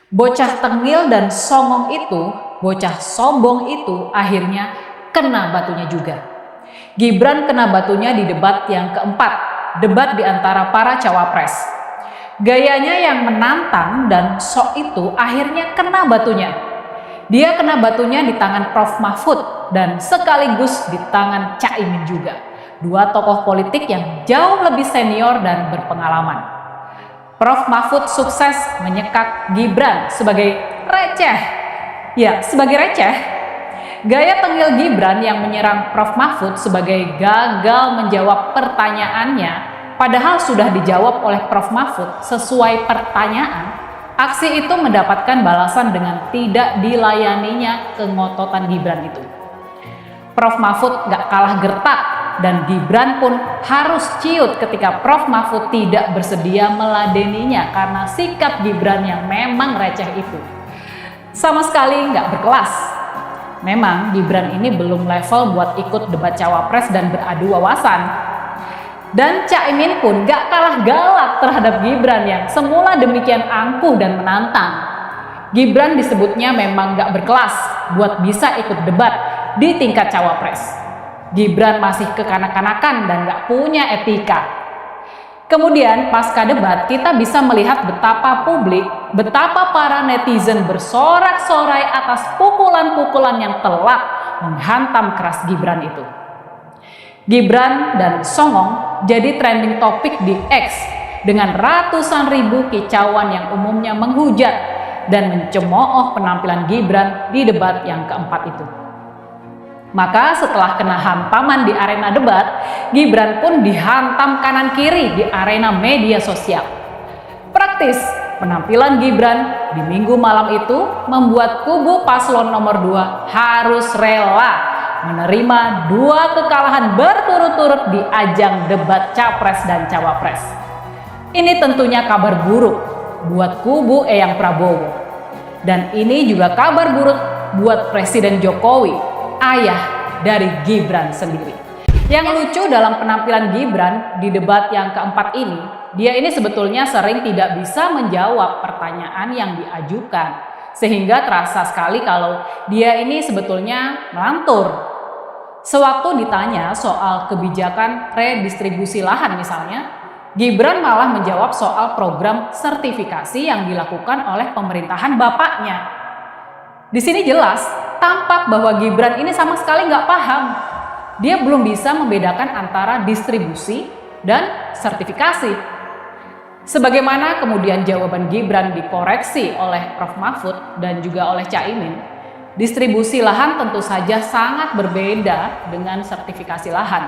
Bocah tengil dan songong itu, bocah sombong itu akhirnya kena batunya juga. Gibran kena batunya di debat yang keempat, debat di antara para cawapres. Gayanya yang menantang dan sok itu akhirnya kena batunya. Dia kena batunya di tangan Prof. Mahfud dan sekaligus di tangan Caimin juga. Dua tokoh politik yang jauh lebih senior dan berpengalaman. Prof. Mahfud sukses menyekat Gibran sebagai receh. Ya, sebagai receh. Gaya tengil Gibran yang menyerang Prof. Mahfud sebagai gagal menjawab pertanyaannya, padahal sudah dijawab oleh Prof. Mahfud sesuai pertanyaan. Aksi itu mendapatkan balasan dengan tidak dilayaninya kengototan Gibran itu. Prof. Mahfud gak kalah gertak dan Gibran pun harus ciut ketika Prof. Mahfud tidak bersedia meladeninya karena sikap Gibran yang memang receh itu. Sama sekali gak berkelas. Memang Gibran ini belum level buat ikut debat cawapres dan beradu wawasan. Dan Caimin pun gak kalah galak terhadap Gibran yang semula demikian angkuh dan menantang. Gibran disebutnya memang gak berkelas buat bisa ikut debat di tingkat cawapres. Gibran masih kekanak-kanakan dan gak punya etika. Kemudian pasca debat kita bisa melihat betapa publik, betapa para netizen bersorak-sorai atas pukulan-pukulan yang telak menghantam keras Gibran itu. Gibran dan songong jadi trending topik di X dengan ratusan ribu kicauan yang umumnya menghujat dan mencemooh penampilan Gibran di debat yang keempat itu. Maka setelah kena hantaman di arena debat, Gibran pun dihantam kanan kiri di arena media sosial. Praktis, penampilan Gibran di minggu malam itu membuat kubu paslon nomor 2 harus rela menerima 2 kekalahan berturut-turut di ajang debat capres dan cawapres. Ini tentunya kabar buruk buat kubu Eyang Prabowo. Dan ini juga kabar buruk buat Presiden Jokowi, ayah dari Gibran sendiri. Yang lucu dalam penampilan Gibran di debat yang keempat ini, dia ini sebetulnya sering tidak bisa menjawab pertanyaan yang diajukan. Sehingga terasa sekali kalau dia ini sebetulnya melantur. Sewaktu ditanya soal kebijakan redistribusi lahan misalnya, Gibran malah menjawab soal program sertifikasi yang dilakukan oleh pemerintahan bapaknya. Di sini jelas, tampak bahwa Gibran ini sama sekali nggak paham. Dia belum bisa membedakan antara distribusi dan sertifikasi. Sebagaimana kemudian jawaban Gibran dikoreksi oleh Prof. Mahfud dan juga oleh Caimin, distribusi lahan tentu saja sangat berbeda dengan sertifikasi lahan.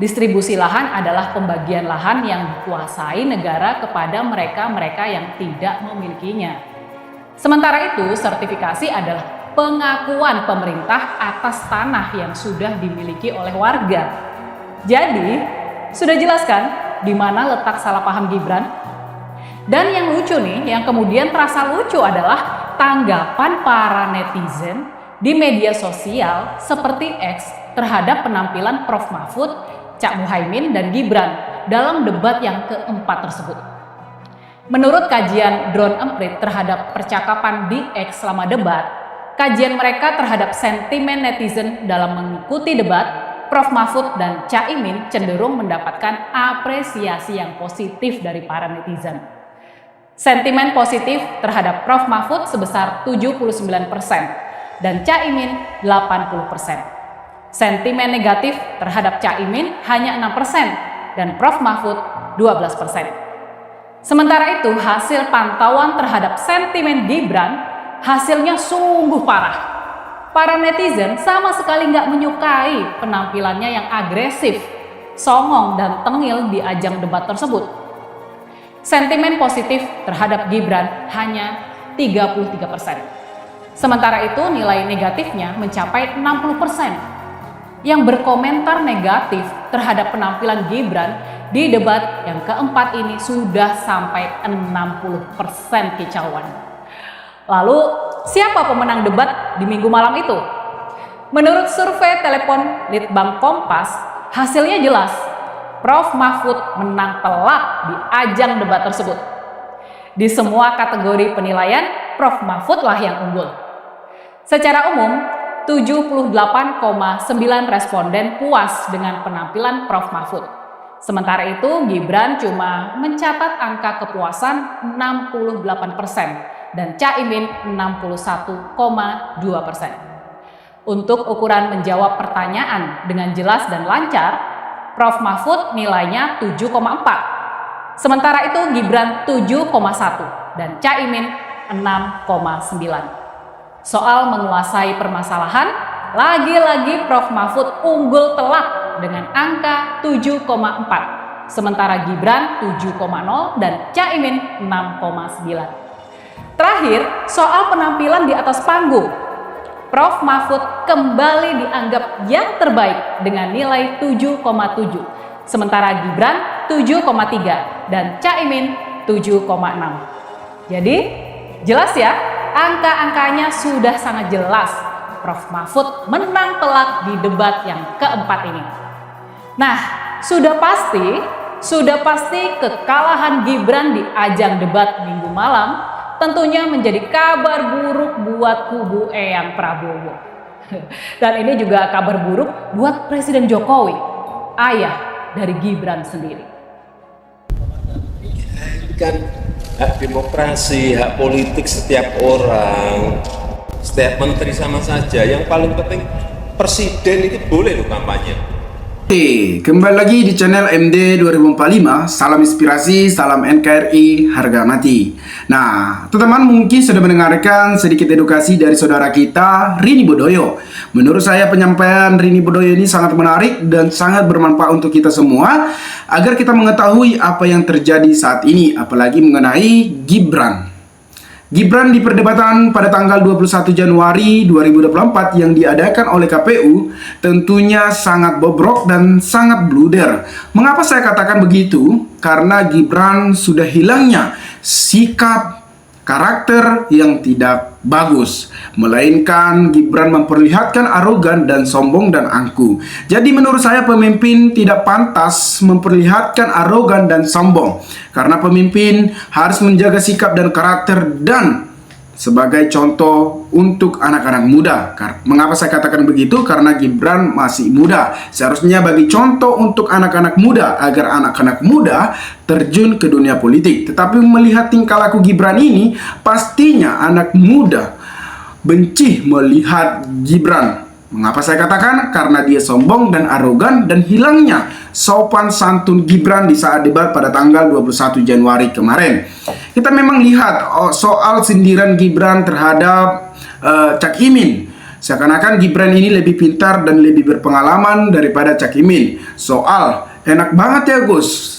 Distribusi lahan adalah pembagian lahan yang dikuasai negara kepada mereka-mereka yang tidak memilikinya. Sementara itu, sertifikasi adalah pengakuan pemerintah atas tanah yang sudah dimiliki oleh warga. Jadi, sudah jelas kan di mana letak salah paham Gibran? Dan yang lucu nih, yang kemudian terasa lucu adalah tanggapan para netizen di media sosial seperti X terhadap penampilan Prof. Mahfud, Cak Muhaimin, dan Gibran dalam debat yang keempat tersebut. Menurut kajian Drone Emprit terhadap percakapan di X selama debat, kajian mereka terhadap sentimen netizen dalam mengikuti debat, Prof. Mahfud dan Caimin cenderung mendapatkan apresiasi yang positif dari para netizen. Sentimen positif terhadap Prof. Mahfud sebesar 79% dan Caimin 80%. Sentimen negatif terhadap Caimin hanya 6% dan Prof. Mahfud 12%. Sementara itu hasil pantauan terhadap sentimen Gibran hasilnya sungguh parah. Para netizen sama sekali nggak menyukai penampilannya yang agresif, songong dan tengil di ajang debat tersebut. Sentimen positif terhadap Gibran hanya 33%. Sementara itu nilai negatifnya mencapai 60%. Yang berkomentar negatif terhadap penampilan Gibran di debat yang keempat ini sudah sampai 60% kicauan. Lalu siapa pemenang debat di minggu malam itu? Menurut survei telepon Litbang Kompas, hasilnya jelas. Prof. Mahfud menang telak di ajang debat tersebut. Di semua kategori penilaian, Prof. Mahfud lah yang unggul. Secara umum, 78,9 responden puas dengan penampilan Prof. Mahfud. Sementara itu, Gibran cuma mencatat angka kepuasan 68% dan Caimin 61,2%. Untuk ukuran menjawab pertanyaan dengan jelas dan lancar, Prof. Mahfud nilainya 7,4. Sementara itu Gibran 7,1 dan Caimin 6,9. Soal menguasai permasalahan, lagi-lagi Prof. Mahfud unggul telak dengan angka 7,4. Sementara Gibran 7,0 dan Caimin 6,9. Terakhir, soal penampilan di atas panggung. Prof. Mahfud kembali dianggap yang terbaik dengan nilai 7,7. Sementara Gibran 7,3 dan Caimin 7,6. Jadi, jelas ya, angka-angkanya sudah sangat jelas. Prof. Mahfud menang telak di debat yang keempat ini. Nah, sudah pasti kekalahan Gibran di ajang debat Minggu malam tentunya menjadi kabar buruk buat kubu Eyang Prabowo. Dan ini juga kabar buruk buat Presiden Jokowi, ayah dari Gibran sendiri. Kan hak demokrasi, hak politik setiap orang, setiap menteri sama saja. Yang paling penting presiden itu boleh loh kampanye. Kembali lagi di channel MD 2045. Salam inspirasi, salam NKRI, harga mati. Nah, teman-teman mungkin sudah mendengarkan sedikit edukasi dari saudara kita Rini Bodoyo. Menurut saya penyampaian Rini Bodoyo ini sangat menarik dan sangat bermanfaat untuk kita semua agar kita mengetahui apa yang terjadi saat ini, apalagi mengenai Gibran. Gibran di perdebatan pada tanggal 21 Januari 2024 yang diadakan oleh KPU tentunya sangat bobrok dan sangat blunder. Mengapa saya katakan begitu? Karena Gibran sudah hilangnya sikap karakter yang tidak bagus, melainkan Gibran memperlihatkan arogan dan sombong dan angkuh. Jadi menurut saya pemimpin tidak pantas memperlihatkan arogan dan sombong, karena pemimpin harus menjaga sikap dan karakter dan sebagai contoh untuk anak-anak muda. Mengapa saya katakan begitu? Karena Gibran masih muda. Seharusnya bagi contoh untuk anak-anak muda agar anak-anak muda terjun ke dunia politik. Tetapi melihat tingkah laku Gibran ini, pastinya anak muda benci melihat Gibran. Mengapa saya katakan? Karena dia sombong dan arogan dan hilangnya sopan santun Gibran di saat debat pada tanggal 21 Januari kemarin. Kita memang lihat soal sindiran Gibran terhadap Cak Imin. Seakan-akan Gibran ini lebih pintar dan lebih berpengalaman daripada Cak Imin. Soal enak banget ya Gus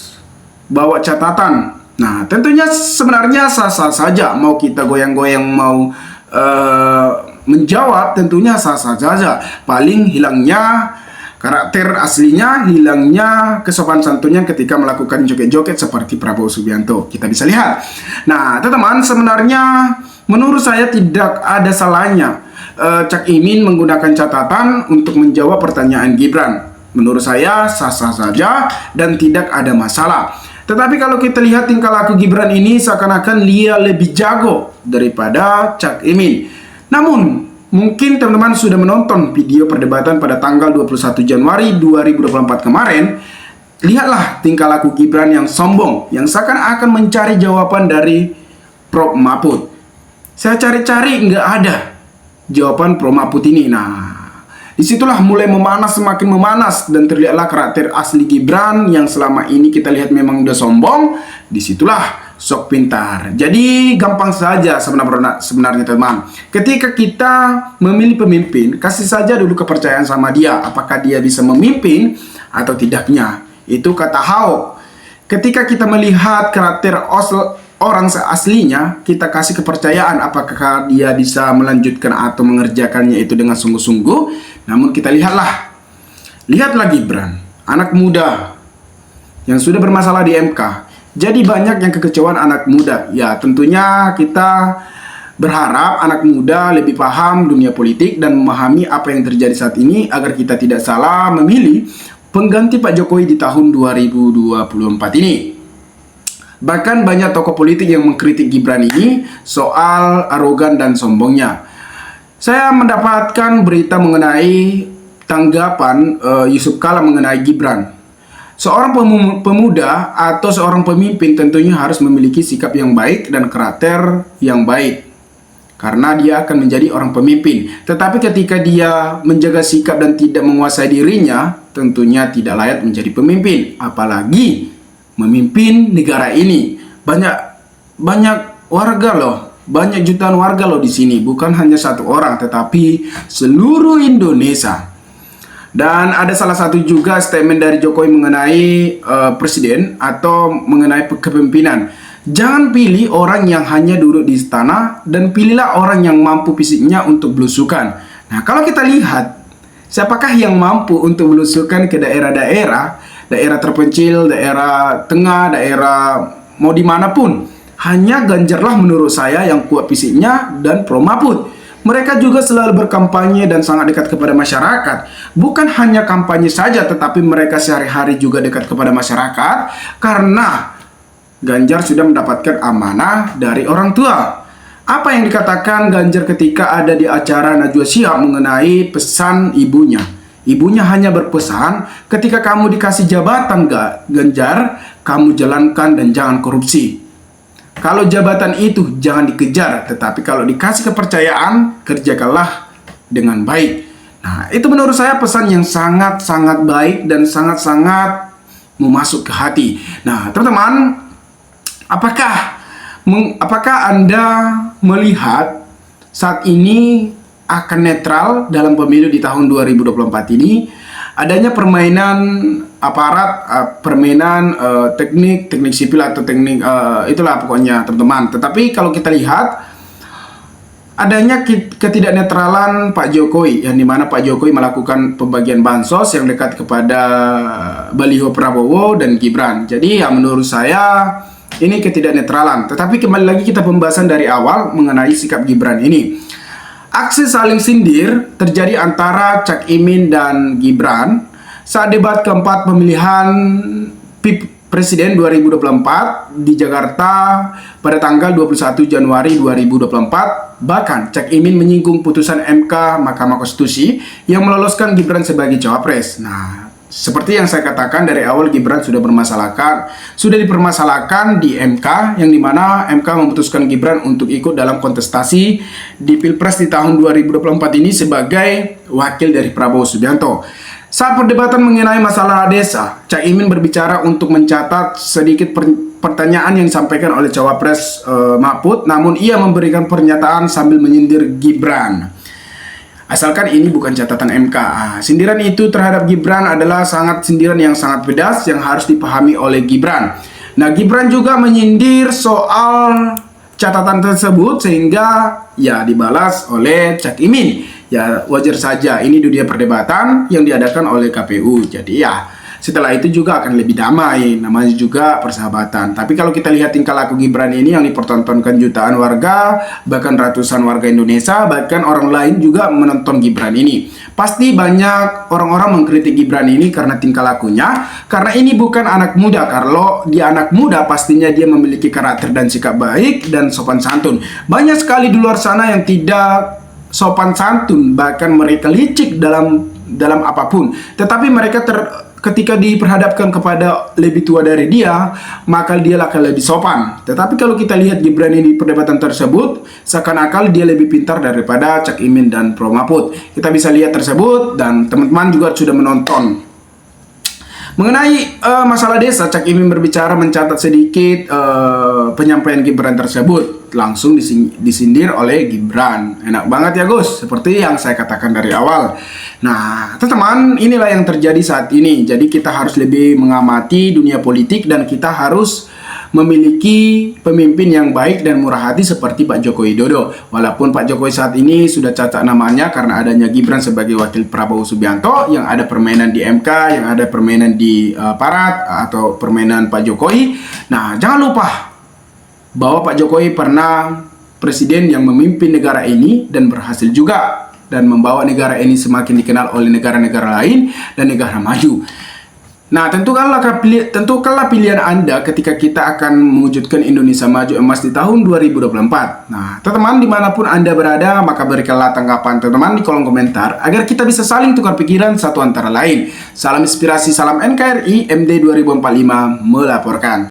bawa catatan. Nah, tentunya sebenarnya sah-sah saja mau kita goyang-goyang mau menjawab, tentunya sah-sah saja. Paling hilangnya karakter aslinya, hilangnya kesopan santunnya ketika melakukan joget-joget seperti Prabowo Subianto. Kita bisa lihat. Nah, teman-teman, sebenarnya menurut saya tidak ada salahnya Cak Imin menggunakan catatan untuk menjawab pertanyaan Gibran. Menurut saya sah-sah saja dan tidak ada masalah. Tetapi kalau kita lihat tingkah laku Gibran ini seakan-akan dia lebih jago daripada Cak Imin. Namun, mungkin teman-teman sudah menonton video perdebatan pada tanggal 21 Januari 2024 kemarin. Lihatlah tingkah laku Gibran yang sombong, yang seakan-akan mencari jawaban dari Prof. Mahfud. Saya cari-cari nggak ada jawaban Prof. Mahfud ini. Nah, disitulah mulai memanas, semakin memanas, dan terlihatlah karakter asli Gibran yang selama ini kita lihat memang udah sombong. Disitulah sok pintar. Jadi gampang saja sebenarnya teman. Ketika kita memilih pemimpin, kasih saja dulu kepercayaan sama dia, apakah dia bisa memimpin atau tidaknya. Itu kata Hao. Ketika kita melihat karakter orang aslinya, kita kasih kepercayaan apakah dia bisa melanjutkan atau mengerjakannya itu dengan sungguh-sungguh. Namun kita lihatlah Gibran, anak muda yang sudah bermasalah di MK. Jadi banyak yang kekecewaan anak muda. Ya, tentunya kita berharap anak muda lebih paham dunia politik dan memahami apa yang terjadi saat ini agar kita tidak salah memilih pengganti Pak Jokowi di tahun 2024 ini. Bahkan banyak tokoh politik yang mengkritik Gibran ini soal arogan dan sombongnya. Saya mendapatkan berita mengenai tanggapan Yusuf Kala mengenai Gibran. Seorang pemuda atau seorang pemimpin tentunya harus memiliki sikap yang baik dan karakter yang baik, karena dia akan menjadi orang pemimpin. Tetapi ketika dia menjaga sikap dan tidak menguasai dirinya, tentunya tidak layak menjadi pemimpin, apalagi memimpin negara ini. Banyak warga loh, banyak jutaan warga loh di sini, bukan hanya satu orang, tetapi seluruh Indonesia. Dan ada salah satu juga statement dari Jokowi mengenai presiden atau mengenai kepemimpinan. Jangan pilih orang yang hanya duduk di istana, dan pilihlah orang yang mampu fisiknya untuk belusukan. Nah, kalau kita lihat, siapakah yang mampu untuk belusukan ke daerah-daerah, daerah terpencil, daerah tengah, daerah mau dimanapun? Hanya Ganjarlah menurut saya yang kuat fisiknya dan Pro Mahfud. Mereka juga selalu berkampanye dan sangat dekat kepada masyarakat. Bukan hanya kampanye saja, tetapi mereka sehari-hari juga dekat kepada masyarakat, karena Ganjar sudah mendapatkan amanah dari orang tua. Apa yang dikatakan Ganjar ketika ada di acara Najwa Shihab mengenai pesan ibunya? Ibunya hanya berpesan, ketika kamu dikasih jabatan Ganjar, kamu jalankan dan jangan korupsi. Kalau jabatan itu jangan dikejar, tetapi kalau dikasih kepercayaan, kerjakanlah dengan baik. Nah, itu menurut saya pesan yang sangat-sangat baik dan sangat-sangat memasuk ke hati. Nah, teman-teman, apakah Anda melihat saat ini akan netral dalam pemilu di tahun 2024 ini? Adanya permainan aparat, permainan teknik sipil atau teknik itulah pokoknya teman-teman. Tetapi kalau kita lihat adanya ketidaknetralan Pak Jokowi, yang dimana Pak Jokowi melakukan pembagian bansos yang dekat kepada baliho Prabowo dan Gibran. Jadi ya menurut saya ini ketidaknetralan. Tetapi kembali lagi kita pembahasan dari awal mengenai sikap Gibran ini. Aksi saling sindir terjadi antara Cak Imin dan Gibran saat debat keempat pemilihan Presiden 2024 di Jakarta pada tanggal 21 Januari 2024. Bahkan Cak Imin menyinggung putusan MK Mahkamah Konstitusi yang meloloskan Gibran sebagai cawapres. Nah, seperti yang saya katakan dari awal, Gibran sudah dipermasalahkan di MK, yang dimana MK memutuskan Gibran untuk ikut dalam kontestasi di Pilpres di tahun 2024 ini sebagai wakil dari Prabowo Subianto. Saat perdebatan mengenai masalah desa, Cak Imin berbicara untuk mencatat sedikit pertanyaan yang disampaikan oleh cawapres Mahfud, namun ia memberikan pernyataan sambil menyindir Gibran. Asalkan ini bukan catatan MK. Sindiran itu terhadap Gibran adalah sindiran yang sangat pedas yang harus dipahami oleh Gibran. Nah, Gibran juga menyindir soal catatan tersebut sehingga ya dibalas oleh Cak Imin. Ya wajar saja, ini dunia perdebatan yang diadakan oleh KPU. Jadi ya setelah itu juga akan lebih damai, namanya juga persahabatan. Tapi kalau kita lihat tingkah laku Gibran ini yang dipertontonkan jutaan warga, bahkan ratusan warga Indonesia, bahkan orang lain juga menonton Gibran ini. Pasti banyak orang-orang mengkritik Gibran ini karena tingkah lakunya, karena ini bukan anak muda. Kalau dia anak muda, pastinya dia memiliki karakter dan sikap baik dan sopan santun. Banyak sekali di luar sana yang tidak sopan santun, bahkan mereka licik dalam apapun. Tetapi mereka ketika diperhadapkan kepada lebih tua dari dia, maka dia akan lebih sopan. Tetapi kalau kita lihat Gibran ini di perdebatan tersebut, seakan-akan dia lebih pintar daripada Cak Imin dan Pro Mahfud. Kita bisa lihat tersebut, dan teman-teman juga sudah menonton. Mengenai masalah desa, Cak Imin berbicara mencatat sedikit penyampaian Gibran tersebut, langsung disindir oleh Gibran. Enak banget ya Gus, seperti yang saya katakan dari awal. Nah, teman-teman, inilah yang terjadi saat ini. Jadi kita harus lebih mengamati dunia politik, dan kita harus memiliki pemimpin yang baik dan murah hati seperti Pak Joko Widodo. Walaupun Pak Jokowi saat ini sudah cacat namanya karena adanya Gibran sebagai wakil Prabowo Subianto, yang ada permainan di MK, yang ada permainan di Parat atau permainan Pak Jokowi. Nah, jangan lupa bahwa Pak Jokowi pernah presiden yang memimpin negara ini dan berhasil juga, dan membawa negara ini semakin dikenal oleh negara-negara lain dan negara maju. Nah, tentukanlah pilihan Anda ketika kita akan mewujudkan Indonesia Maju Emas di tahun 2024. Nah, teman-teman dimanapun Anda berada, maka berikanlah tanggapan teman-teman di kolom komentar agar kita bisa saling tukar pikiran satu antara lain. Salam inspirasi, salam NKRI, MD 2045 melaporkan.